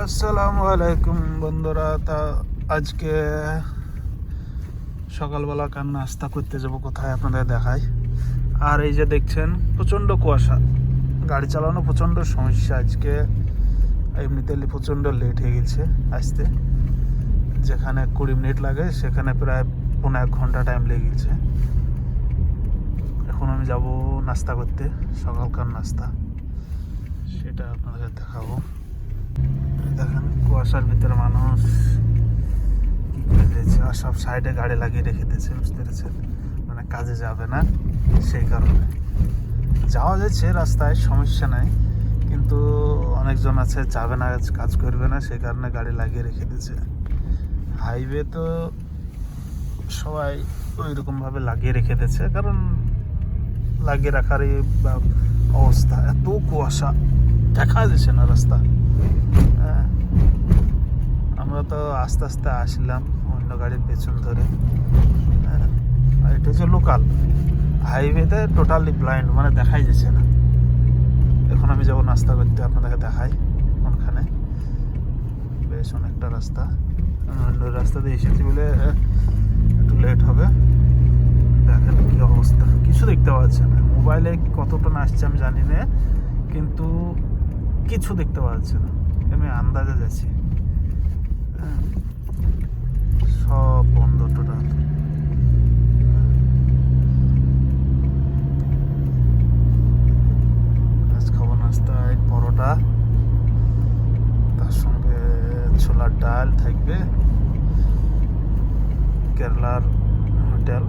আসসালামু আলাইকুম বন্ধুরা। তা আজকে সকালবেলা কার নাস্তা করতে যাব কোথায় আপনাদের দেখাই। আর এই যে দেখছেন প্রচণ্ড কুয়াশা, গাড়ি চালানো প্রচণ্ড সমস্যা আজকে। এমনিতে প্রচণ্ড লেট হয়ে গেছে আসতে, যেখানে 20 মিনিট লাগে সেখানে প্রায় 1.5 ঘন্টা টাইম লেগে গেছে। এখন আমি যাব নাস্তা করতে, সকালকার নাস্তা, সেটা আপনাদের দেখাবো। দেখেন কুয়াশার ভিতরে মানুষ কি করে দিয়েছে, আর সব সাইডে গাড়ি লাগিয়ে রেখে দিয়েছে, বুঝতে পেরেছেন? মানে কাজে যাবে না সেই কারণে। যাওয়া যাচ্ছে রাস্তায়, সমস্যা নাই, কিন্তু অনেকজন আছে যাবে না, কাজ করবে না, সেই কারণে গাড়ি লাগিয়ে রেখে দিয়েছে। হাইওয়ে তো সবাই ওই রকমভাবে লাগিয়ে রেখে দিয়েছে, কারণ লাগিয়ে রাখারই অবস্থা। এত কুয়াশা, দেখা যাচ্ছে না রাস্তা। হ্যাঁ, আমরা তো আস্তে আস্তে আসলাম অন্য গাড়ির পেছন ধরে। আর এটা হচ্ছে লোকাল হাইওয়েতে, টোটালি ব্লাইন্ড, মানে দেখাই যাচ্ছে না। এখন আমি যাবো নাস্তা করতে, আপনাদেরকে দেখাই কোনখানে। বেশ অনেকটা রাস্তা, অন্য রাস্তা দিয়ে এসেছি বলে একটু লেট হবে। দেখেন কি অবস্থা, কিছু দেখতে পাচ্ছে না। মোবাইলে কতটা আসছে আমি জানি না, কিন্তু কিছু দেখতে পাচ্ছে না। আমি আন্দাজে যাচ্ছি, সব বন্ধ টোটাল। আজ খাবো নাস্তায় পরোটা, তার সঙ্গে ছোলার ডাল থাকবে, কেরালার হোটেল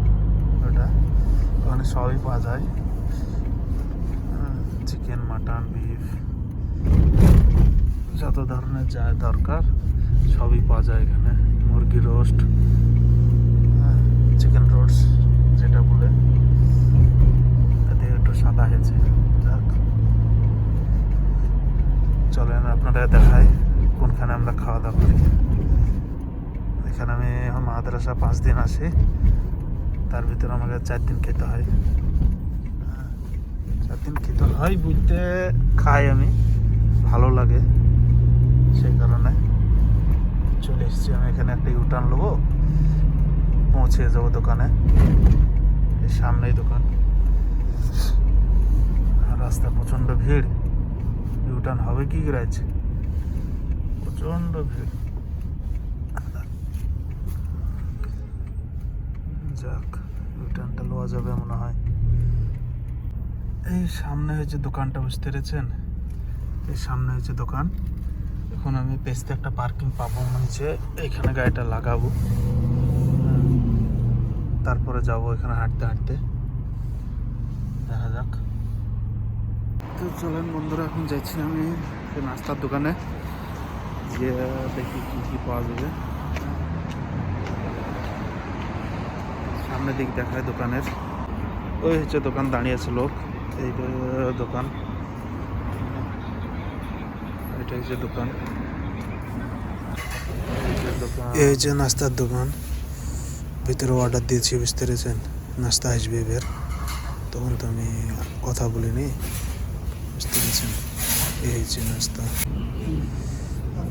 ওটা, ওখানে সবই পাওয়া যায়, চিকেন, মাটন, বিফ, যত ধরনের যা দরকার সবই পাওয়া যায় এখানে। মুরগি রোস্ট, চিকেন রোস্ট যেটা বলে, তাতে একটু সাদা হয়েছে। যাক, চলেন আপনারা দেখাই কোনখানে আমরা খাওয়া দাওয়া করি। এখানে আমি মাদ্রাসা 5 দিন আসি, তার ভিতরে আমাকে 4 দিন খেতে হয়। 4 দিন খেতে হয় বুঝতে, খাই আমি, ভালো লাগে, সেই কারণে চলে এসেছি। আমি এখানে একটা ইউটার্ন নেবো, পৌঁছে যাবো দোকানে। এই সামনেই দোকান, আর রাস্তা প্রচণ্ড ভিড়। ইউটার্ন হবে কি করে আছে, প্রচণ্ড ভিড়। যাক, ইউটার্নটা লওয়া যাবে মনে হয়। এই সামনে হয়েছে দোকানটা, বুঝতে পেরেছেন? এই সামনে হয়েছে দোকান। এখন আমি পেছতে একটা পার্কিং পাবো, মানে এখানে গাড়িটা লাগাবো, তারপরে যাবো এখানে হাঁটতে হাঁটতে, দেখা যাক। তো চলেন বন্ধুরা, এখন যাচ্ছি আমি নাস্তার দোকানে, গিয়ে দেখি কী কী পাওয়া যাবে। সামনের দিক দেখায় দোকানের, ওই হচ্ছে দোকান, দাঁড়িয়েছে লোক। এই দোকান, এটা হচ্ছে দোকান, এই যে নাস্তার দোকান। ভিতরে অর্ডার দিয়েছি, বুঝতে পেরেছেন? নাস্তা আসবে এবার, তখন তো আমি কথা বলিনি, বুঝতে পেরেছেন? এই যে নাস্তা,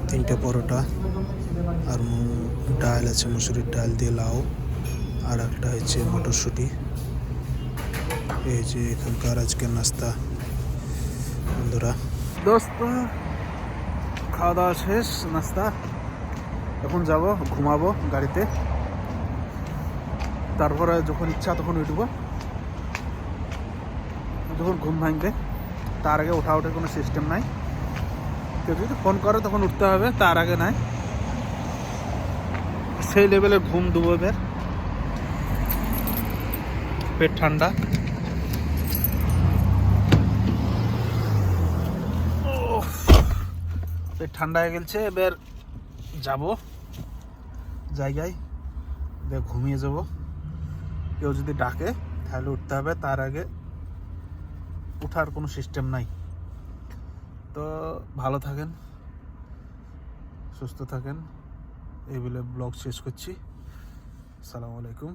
3টে পরোটা, আর ডাল আছে, মুসুরির ডাল দিয়ে লাউ, আর একটা হচ্ছে মটরশুঁটি। এই যে এখানকার আজকের নাস্তা বন্ধুরা। দোস্ত, খাওয়া দাওয়া শেষ, নাস্তা, এখন যাব ঘুমাবো গাড়িতে, তারপরে যখন ইচ্ছা তখন উঠবো, যখন ঘুম ভাঙবে। তার আগে ওঠা ওঠার কোনো সিস্টেম নাই, কেউ যদি ফোন করে তখন উঠতে হবে, তার আগে নাই। সেই লেভেলের ঘুম দেবো এবার, পেট ঠান্ডা। পেট ঠান্ডা হয়ে গেছে, এবার যাব জায়গায়, এবার ঘুমিয়ে যাব। কেউ যদি ডাকে তাহলে উঠতে হবে, তার আগে উঠার কোনো সিস্টেম নাই। তো ভালো থাকেন, সুস্থ থাকেন, এই বলে ব্লগ শেষ করছি। আসসালামু আলাইকুম।